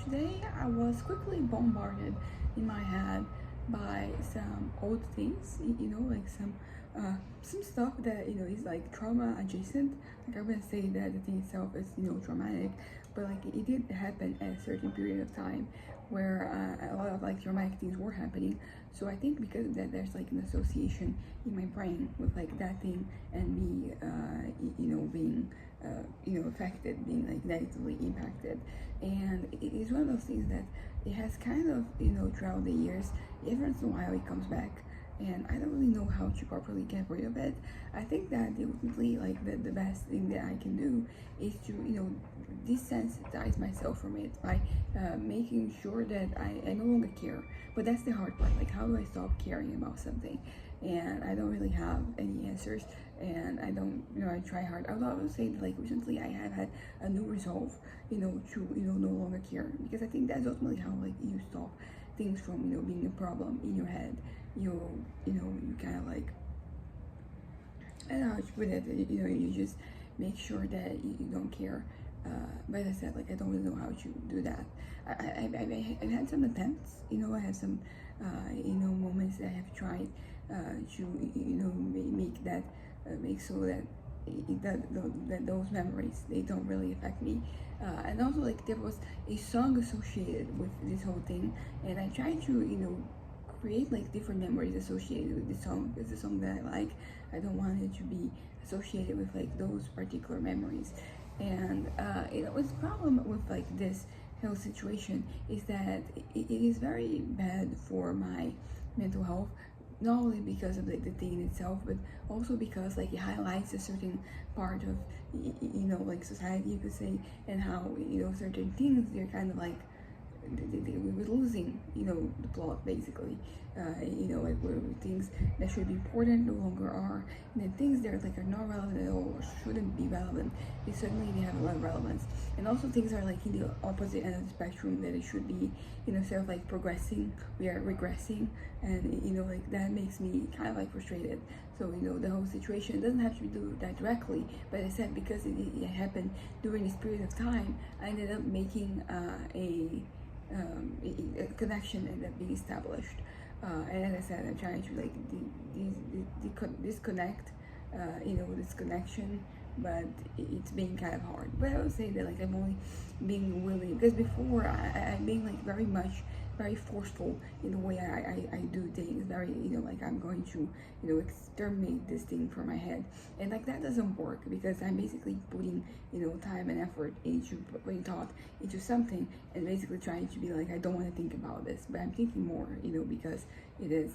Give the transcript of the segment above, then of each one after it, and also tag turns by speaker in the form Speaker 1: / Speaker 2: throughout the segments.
Speaker 1: today I was quickly bombarded in my head by some old things, like some stuff that is like trauma adjacent. Like I wouldn't say that the thing itself is traumatic, but like it did happen at a certain period of time where a lot of like traumatic things were happening. So I think because of that, there's like an association in my brain with like that thing and me, being affected, being like negatively impacted. And it is one of those things that it has kind of, throughout the years, every once in a while it comes back. And I don't really know how to properly get rid of it. I think that ultimately, like the best thing that I can do is to, desensitize myself from it by making sure that I no longer care. But that's the hard part. Like, how do I stop caring about something? And I don't really have any answers, and I don't, I try hard. I would say that, like, recently I have had a new resolve, to, no longer care, because I think that's ultimately how, like, you stop things from, being a problem in your head. You kind of like, I don't know how to put it, you just make sure that you don't care. But as I said, like, I don't really know how to do that. I've had some attempts, I had some, moments that I have tried to, make that, make so that that those memories, they don't really affect me. And also, like, there was a song associated with this whole thing, and I tried to, create like different memories associated with the song. It's a song that I like. I don't want it to be associated with like those particular memories. And the problem with like this whole situation is that it is very bad for my mental health, not only because of like the thing itself, but also because like it highlights a certain part of like society, you could say, and how certain things, they're kind of like we were losing, the plot basically. Like where things that should be important no longer are, and then things that like are not relevant at all or shouldn't be relevant, they suddenly they have a lot of relevance. And also things are like in the opposite end of the spectrum that it should be, instead of like progressing, we are regressing, and like that makes me kind of like frustrated. So the whole situation doesn't have to do that directly, but I said because it happened during this period of time, I ended up making a connection ended up being established. And as I said, I'm trying to like disconnect, this connection, but it's being kind of hard. But I would say that like I'm only being willing, because before I'm being like very forceful in the way I do things, very, like I'm going to, exterminate this thing from my head. And like that doesn't work, because I'm basically putting, time and effort into putting thought into something, and basically trying to be like, I don't want to think about this, but I'm thinking more, because it is,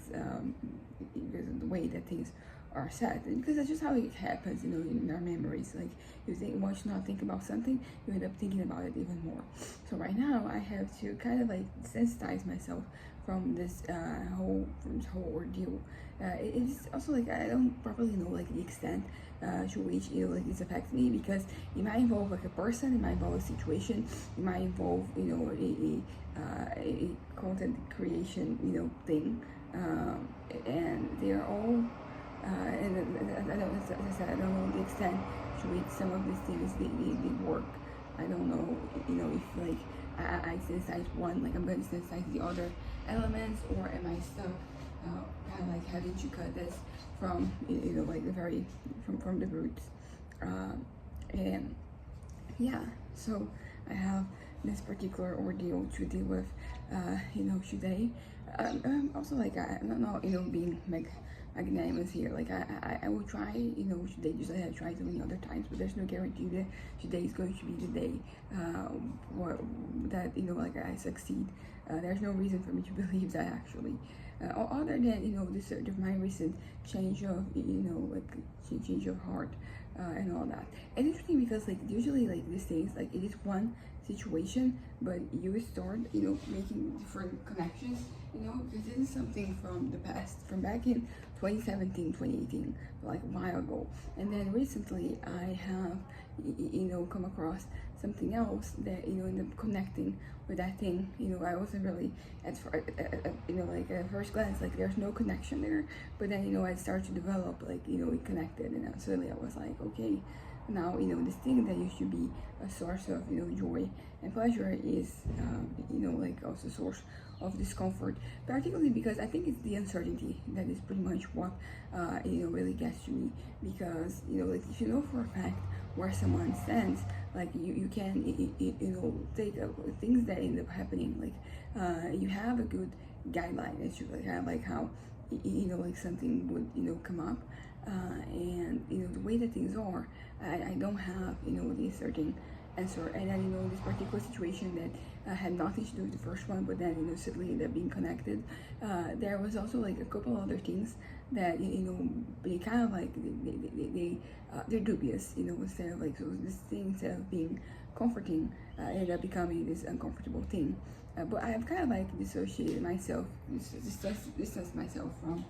Speaker 1: because of the way that things are set, and because that's just how it happens, in our memories. Like, you think once you not think about something, you end up thinking about it even more. So right now I have to kind of like sensitize myself from this whole ordeal. It's also like I don't properly know like the extent to which like this affects me, because it might involve like a person, it might involve a situation, it might involve a content creation thing, and they are all and I don't, as I said, I don't know the extent to which some of these things they work. I don't know, if like I sensitize one, like I'm going to sensitize the other elements, or am I still kind of like having to cut this from, like the very, from the roots. And yeah, so I have this particular ordeal to deal with, today. Also, like, I'm not, being magnanimous here. Like, I will try, today, just like I tried so many other times, but there's no guarantee that today is going to be the day that, like, I succeed. There's no reason for me to believe that, actually. Other than, this sort of my recent change of, like, change of heart, and all that. And it's interesting because, like, usually, like, these things, like, it is one situation, but you start, making different connections, because this is something from the past, from back in 2017, 2018, like a while ago. And then recently I have, come across something else that, ended up connecting with that thing. I wasn't really, like at first glance, like there's no connection there, but then, I started to develop, like, it connected, and suddenly I was like, okay, now, this thing that used to be a source of, joy and pleasure is, like also a source of discomfort, particularly because I think it's the uncertainty that is pretty much what, really gets to me. Because, like if you know for a fact where someone stands, like you can, take things that end up happening, like you have a good guideline as to like kind of like how, like something would, come up, and the way that things are, I don't have, this certain answer. And then, this particular situation that had nothing to do with the first one, but then, suddenly ended up being connected. There was also like a couple other things that, they kind of like, they're dubious, instead of like, so this thing, instead of being comforting, ended up becoming this uncomfortable thing. But I have kind of like dissociated myself, distanced myself from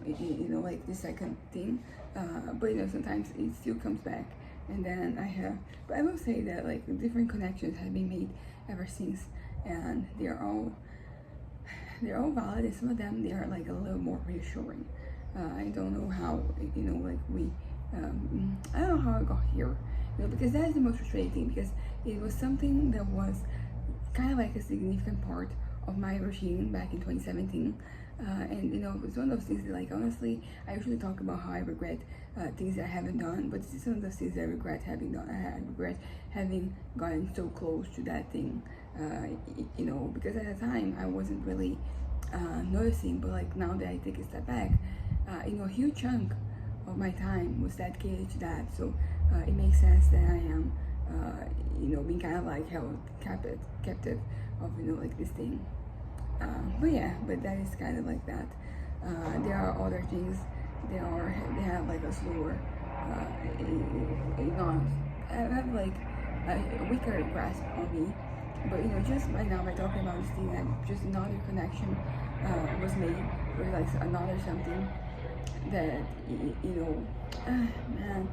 Speaker 1: like the second thing. But sometimes it still comes back, and then but I will say that like different connections have been made ever since, and they're all valid, and some of them they are like a little more reassuring. I don't know how, like I don't know how I got here, because that is the most frustrating thing, because it was something that was kind of like a significant part of my routine back in 2017. And it's one of those things that, like, honestly, I usually talk about how I regret things that I haven't done, but this is one of those things that I regret having done. I regret having gotten so close to that thing, because at the time I wasn't really noticing, but like now that I take a step back, a huge chunk of my time was dedicated to that. So it makes sense that I am, being kind of like held captive of, like this thing. But that is kind of like that. There are other things. They have like a slower, have like a weaker grasp on me. But just right now by talking about this thing, just another connection was made with like another something that man,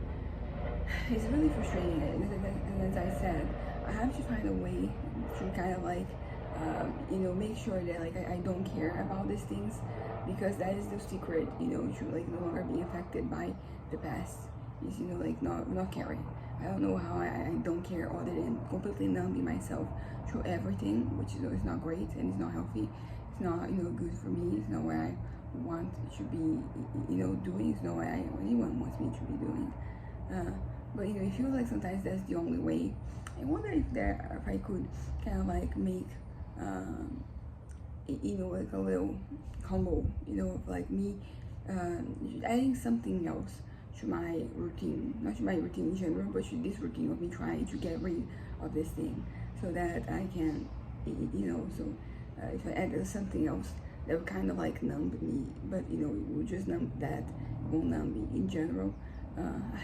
Speaker 1: it's really frustrating. And as I said, I have to find a way to kind of like make sure that like I don't care about these things, because that is the secret, to like no longer be affected by the past, is like not caring. I don't know how I don't care other than completely numbing myself through everything, which is not great and it's not healthy. It's not good for me. It's not what I want to be doing. It's not what anyone wants me to be doing. But it feels like sometimes that's the only way. I wonder if I could kind of like make like a little combo, of like me adding something else to my routine, not to my routine in general, but to this routine of me trying to get rid of this thing, so that I can, if I add something else that would kind of like numb me, but it would just numb that, it won't numb me in general. I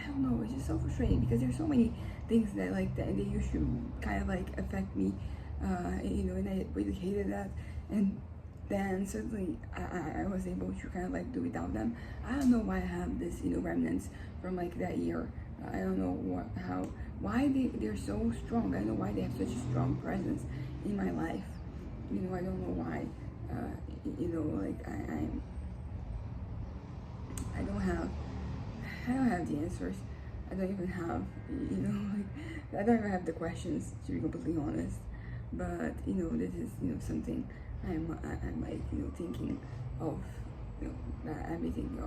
Speaker 1: don't know, it's just so frustrating, because there's so many things that like that they used to kind of like affect me, and I really hated that, and then suddenly I was able to kind of like do without them. I don't know why I have this, remnants from like that year. I don't know why they're so strong. I don't know why they have such a strong presence in my life. I don't know why. Like I don't have the answers. I don't even have, like, I don't even have the questions, to be completely honest. But this is something I'm like thinking of, that I've been thinking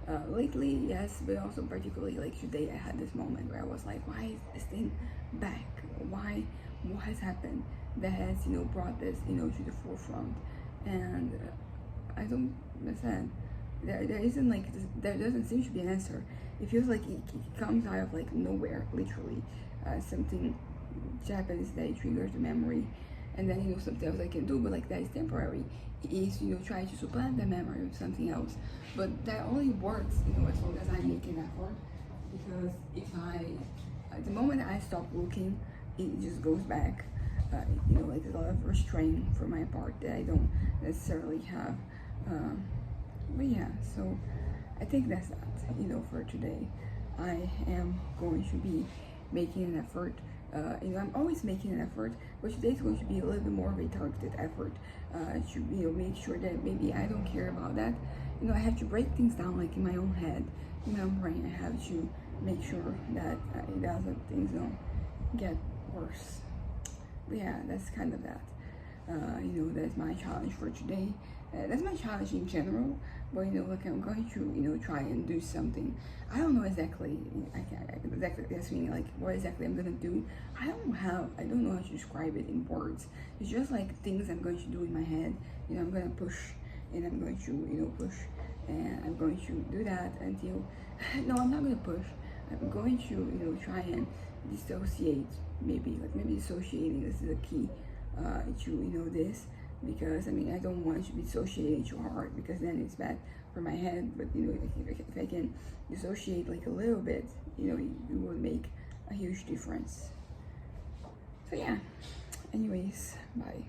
Speaker 1: of lately, yes, but also particularly like today I had this moment where I was like, why is this thing back? What has happened that has brought this to the forefront? And I don't understand. There isn't like there doesn't seem to be an answer. It feels like it comes out of like nowhere, literally. Something happens that triggers the memory, and then something else I can do, but like that is temporary. It is trying to supplant the memory with something else, but that only works as long as I make an effort. Because if the moment I stop looking, it just goes back. Like there's a lot of restraint for my part that I don't necessarily have. But yeah, so I think that's that. For today, I am going to be making an effort. I'm always making an effort, but today's going to be a little bit more of a targeted effort to make sure that maybe I don't care about that. I have to break things down like in my own head when I'm praying, I have to make sure that things don't get worse. But yeah, that's kind of that. That's my challenge for today. That's my challenge in general. But like I'm going to try and do something. I don't know exactly. I can't exactly that's meaning like what exactly I'm gonna do. I don't know how to describe it in words. It's just like things I'm going to do in my head. I'm gonna push and I'm going to push and I'm going to do that until no, I'm not gonna push. I'm going to try and dissociate, maybe dissociating is the key to this, because I don't want to be dissociating too hard because then it's bad for my head. But if I can dissociate like a little bit, it will make a huge difference. So yeah, anyways, bye.